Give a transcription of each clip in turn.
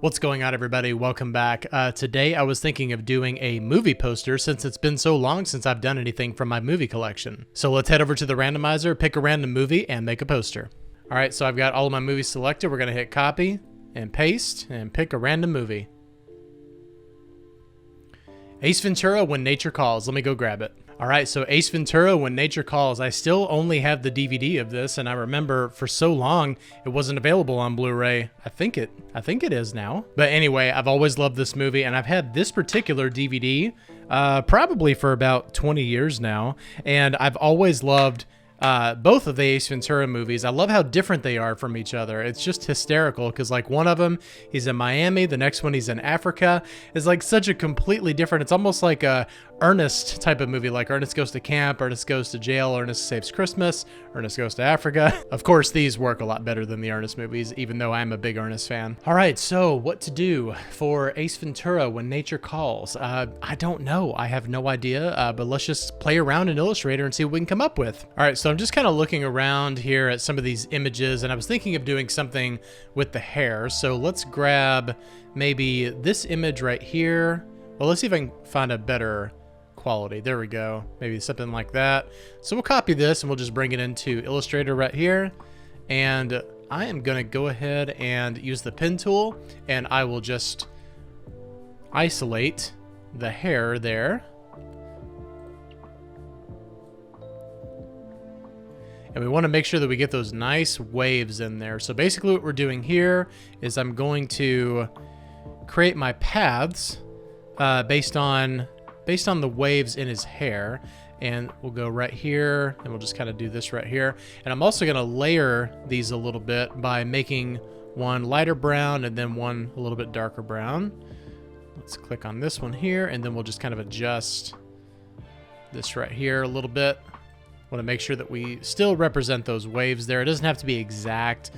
What's going on, everybody? Welcome back. Today I was thinking of doing a movie poster since it's been so long since I've done anything from my movie collection. So let's head over to the randomizer, pick a random movie, and make a poster. All right, so I've got all of my movies selected. We're going to hit copy and paste and pick a random movie. Ace Ventura, When Nature Calls. Let me go grab it. All right, so Ace Ventura, When Nature Calls. I still only have the DVD of this, and I remember for so long it wasn't available on Blu-ray. I think it is now. But anyway, I've always loved this movie, and I've had this particular DVD probably for about 20 years now, and I've always loved both of the Ace Ventura movies. I love how different they are from each other. It's just hysterical because like one of them, he's in Miami, the next one he's in Africa. It's like such a completely different, it's almost like a Ernest type of movie, like Ernest Goes to Camp, Ernest Goes to Jail, Ernest Saves Christmas, Ernest Goes to Africa. Of course, these work a lot better than the Ernest movies, even though I'm a big Ernest fan. All right, so what to do for Ace Ventura, When Nature Calls? I don't know. I have no idea, but let's just play around in Illustrator and see what we can come up with. All right, so I'm just kind of looking around here at some of these images, and I was thinking of doing something with the hair. So let's grab maybe this image right here. Well, let's see if I can find a better quality. There we go. Maybe something like that. So we'll copy this and we'll just bring it into Illustrator right here. And I am going to go ahead and use the pen tool, and I will just isolate the hair there. And we want to make sure that we get those nice waves in there. So basically what we're doing here is I'm going to create my paths based on the waves in his hair. And we'll go right here, and we'll just kind of do this right here. And I'm also going to layer these a little bit by making one lighter brown and then one a little bit darker brown. Let's click on this one here, and then we'll just kind of adjust this right here a little bit. Want to make sure that we still represent those waves there. It doesn't have to be exact,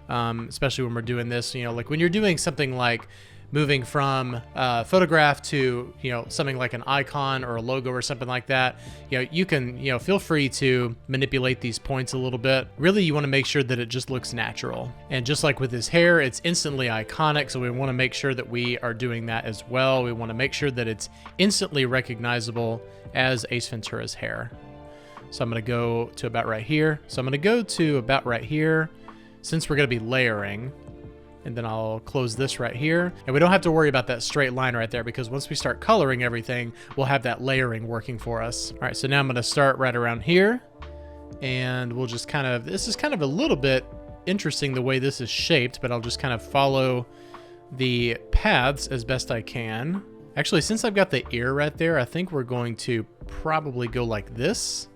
especially when we're doing this. You know, like when you're doing something like moving from photograph to, you know, something like an icon or a logo or something like that, you know, you can, you know, feel free to manipulate these points a little bit. Really, you want to make sure that it just looks natural. And just like with his hair, it's instantly iconic, so we want to make sure that we are doing that as well. We want to make sure that it's instantly recognizable as Ace Ventura's hair. So I'm going to go to about right here. So I'm going to go to about right here since we're going to be layering. And then I'll close this right here. And we don't have to worry about that straight line right there because once we start coloring everything, we'll have that layering working for us. All right, so now I'm going to start right around here. And we'll just kind of, this is kind of a little bit interesting the way this is shaped, but I'll just kind of follow the paths as best I can. Actually, since I've got the ear right there, I think we're going to probably go like this.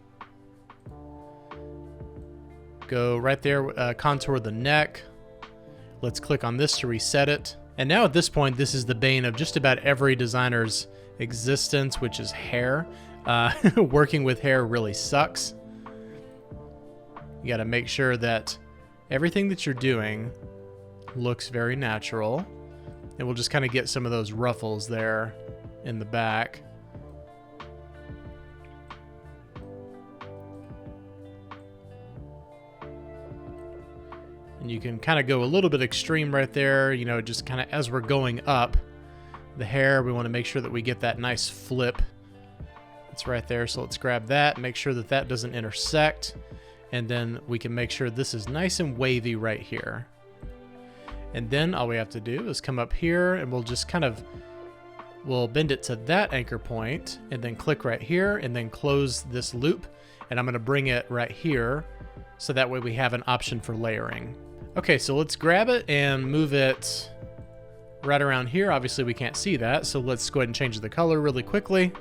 Go right there, contour the neck. Let's click on this to reset it. And now at this point, this is the bane of just about every designer's existence, which is hair. Working with hair really sucks. You got to make sure that everything that you're doing looks very natural. And we'll just kind of get some of those ruffles there in the back. And you can kind of go a little bit extreme right there, you know, just kind of as we're going up the hair, we want to make sure that we get that nice flip. It's right there, so let's grab that, make sure that that doesn't intersect, and then we can make sure this is nice and wavy right here. And then all we have to do is come up here, and we'll just kind of, we'll bend it to that anchor point, and then click right here, and then close this loop, and I'm going to bring it right here, so that way we have an option for layering. Okay, so let's grab it and move it right around here. Obviously, we can't see that, so let's go ahead and change the color really quickly.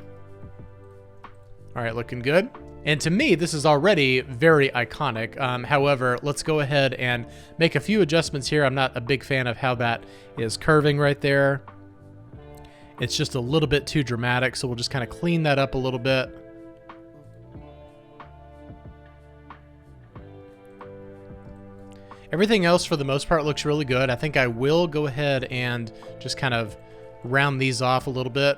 All right, looking good. And to me, this is already very iconic. However, let's go ahead and make a few adjustments here. I'm not a big fan of how that is curving right there. It's just a little bit too dramatic, so we'll just kind of clean that up a little bit. Everything else, for the most part, looks really good. I think I will go ahead and just kind of round these off a little bit.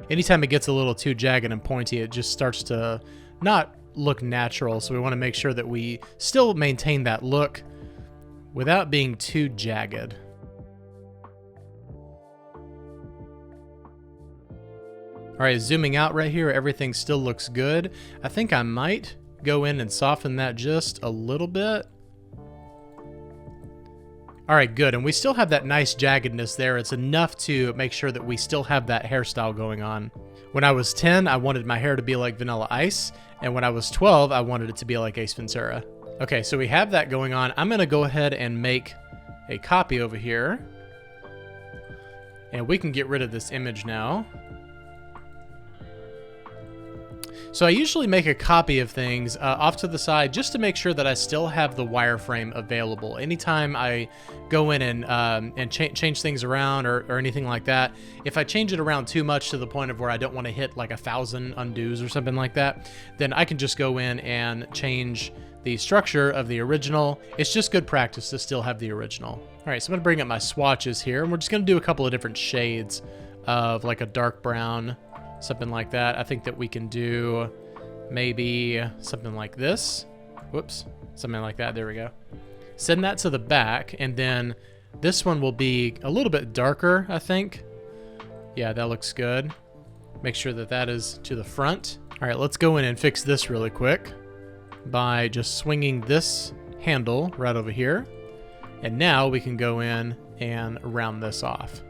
Anytime it gets a little too jagged and pointy, it just starts to not look natural. So we want to make sure that we still maintain that look without being too jagged. All right, zooming out right here, everything still looks good. I think I might go in and soften that just a little bit. All right, good. And we still have that nice jaggedness there. It's enough to make sure that we still have that hairstyle going on. When I was 10, I wanted my hair to be like Vanilla Ice. And when I was 12, I wanted it to be like Ace Ventura. Okay, so we have that going on. I'm gonna go ahead and make a copy over here. And we can get rid of this image now. So I usually make a copy of things off to the side just to make sure that I still have the wireframe available. Anytime I go in and change things around or anything like that, if I change it around too much to the point of where I don't want to hit like 1,000 undos or something like that, then I can just go in and change the structure of the original. It's just good practice to still have the original. All right, so I'm gonna bring up my swatches here, and we're just gonna do a couple of different shades of like a dark brown, something like that. I think that we can do maybe something like this. Whoops, something like that. There we go. Send that to the back, and then this one will be a little bit darker, I think. Yeah, that looks good. Make sure that that is to the front. All right, let's go in and fix this really quick by just swinging this handle right over here. And now we can go in and round this off.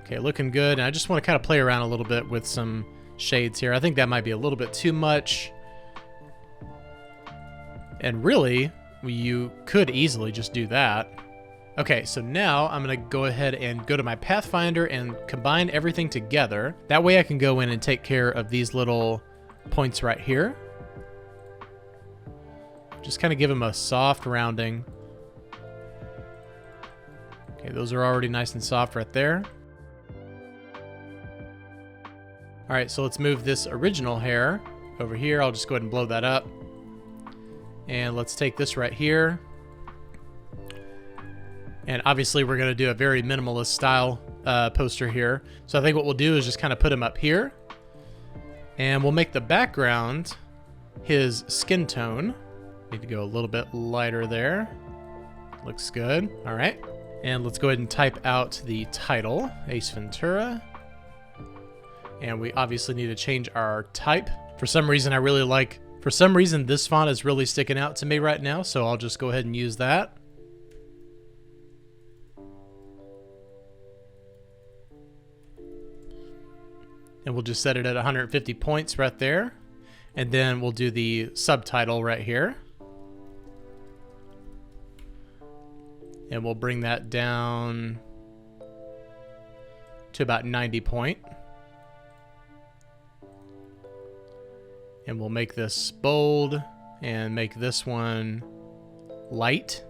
Okay, looking good. And I just want to kind of play around a little bit with some shades here. I think that might be a little bit too much. And really, you could easily just do that. Okay, so now I'm going to go ahead and go to my Pathfinder and combine everything together. That way I can go in and take care of these little points right here. Just kind of give them a soft rounding. Okay, those are already nice and soft right there. All right, so let's move this original hair over here. I'll just go ahead and blow that up. And let's take this right here. And obviously we're gonna do a very minimalist style poster here. So I think what we'll do is just kind of put him up here. And we'll make the background his skin tone. Need to go a little bit lighter there. Looks good, all right. And let's go ahead and type out the title, Ace Ventura. And we obviously need to change our type. For some reason, this font is really sticking out to me right now, so I'll just go ahead and use that. And we'll just set it at 150 points right there. And then we'll do the subtitle right here. And we'll bring that down to about 90 point. And we'll make this bold and make this one light.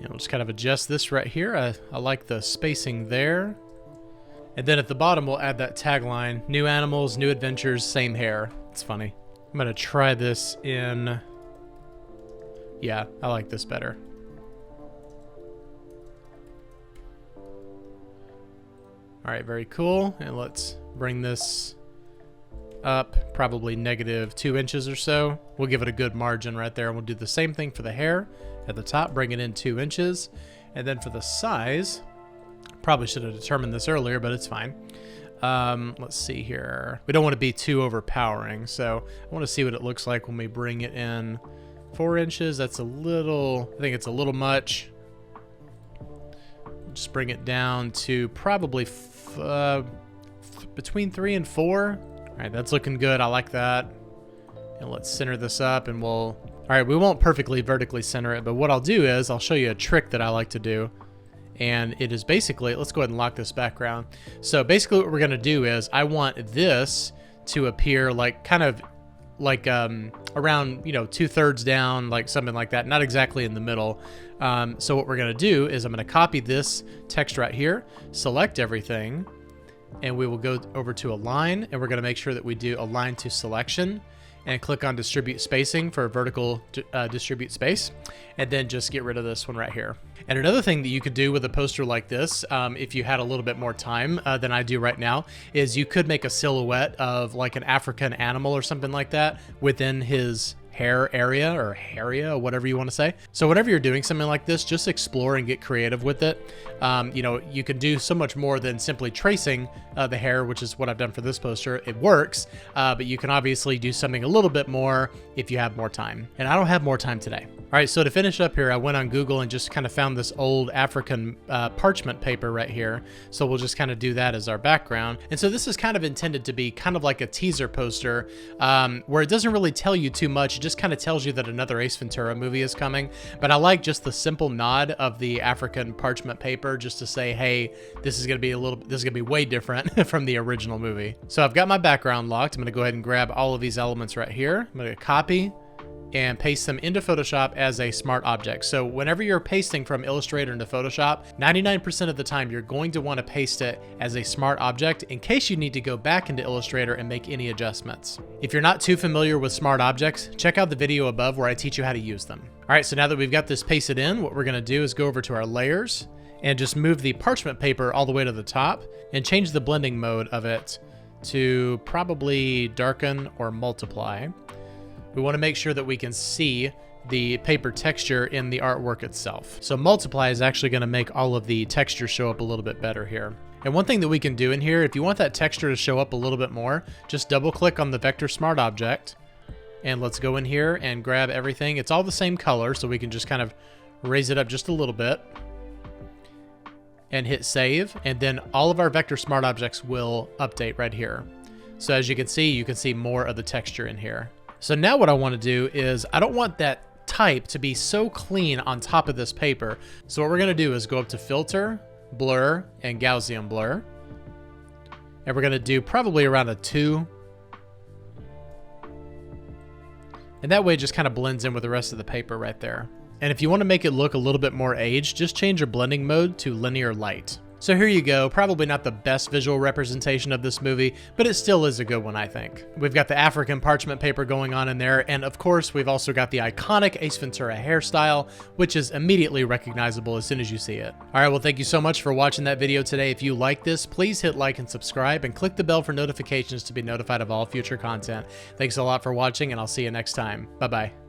And we'll just kind of adjust this right here. I like the spacing there. And then at the bottom, we'll add that tagline, new animals, new adventures, same hair. It's funny. I'm gonna try this in, yeah, I like this better. All right, very cool. And let's bring this up probably -2 inches or so. We'll give it a good margin right there. And we'll do the same thing for the hair at the top, bring it in 2 inches. And then for the size, probably should have determined this earlier, but it's fine. Let's see here. We don't want to be too overpowering, so I want to see what it looks like when we bring it in 4 inches. That's a little, I think it's a little much. Just bring it down to probably between 3 and 4. All right, that's looking good. I like that. And let's center this up, and all right, we won't perfectly vertically center it, but what I'll do is I'll show you a trick that I like to do. And it is basically, let's go ahead and lock this background. So basically what we're gonna do is I want this to appear like kind of like around, you know, 2/3 down, like something like that, not exactly in the middle. So what we're gonna do is I'm gonna copy this text right here, select everything, and we will go over to align, and we're gonna make sure that we do align to selection. and click on distribute spacing for vertical distribute space, and then just get rid of this one right here. And another thing that you could do with a poster like this, if you had a little bit more time than I do right now, is you could make a silhouette of like an African animal or something like that within his hair area or area, whatever you want to say. So whenever you're doing something like this, just explore and get creative with it. You know, you can do so much more than simply tracing the hair, which is what I've done for this poster. It works, but you can obviously do something a little bit more if you have more time. And I don't have more time today. All right, so to finish up here, I went on Google and just kind of found this old African parchment paper right here. So we'll just kind of do that as our background. And so this is kind of intended to be kind of like a teaser poster where it doesn't really tell you too much. It just kind of tells you that another Ace Ventura movie is coming. But I like just the simple nod of the African parchment paper just to say, hey, this is going to be way different from the original movie. So I've got my background locked. I'm going to go ahead and grab all of these elements right here. I'm going to copy and paste them into Photoshop as a smart object. So whenever you're pasting from Illustrator into Photoshop, 99% of the time you're going to want to paste it as a smart object in case you need to go back into Illustrator and make any adjustments. If you're not too familiar with smart objects, check out the video above where I teach you how to use them. All right, so now that we've got this pasted in, what we're gonna do is go over to our layers and just move the parchment paper all the way to the top and change the blending mode of it to probably darken or multiply. We want to make sure that we can see the paper texture in the artwork itself. So multiply is actually going to make all of the texture show up a little bit better here. And one thing that we can do in here, if you want that texture to show up a little bit more, just double click on the vector smart object and let's go in here and grab everything. It's all the same color, so we can just kind of raise it up just a little bit and hit save. And then all of our vector smart objects will update right here. So as you can see more of the texture in here. So now what I want to do is, I don't want that type to be so clean on top of this paper. So what we're going to do is go up to Filter, Blur, and Gaussian Blur. And we're going to do probably around a 2. And that way it just kind of blends in with the rest of the paper right there. And if you want to make it look a little bit more aged, just change your blending mode to linear light. So here you go, probably not the best visual representation of this movie, but it still is a good one, I think. We've got the African parchment paper going on in there, and of course, we've also got the iconic Ace Ventura hairstyle, which is immediately recognizable as soon as you see it. All right, well, thank you so much for watching that video today. If you like this, please hit like and subscribe, and click the bell for notifications to be notified of all future content. Thanks a lot for watching, and I'll see you next time. Bye-bye.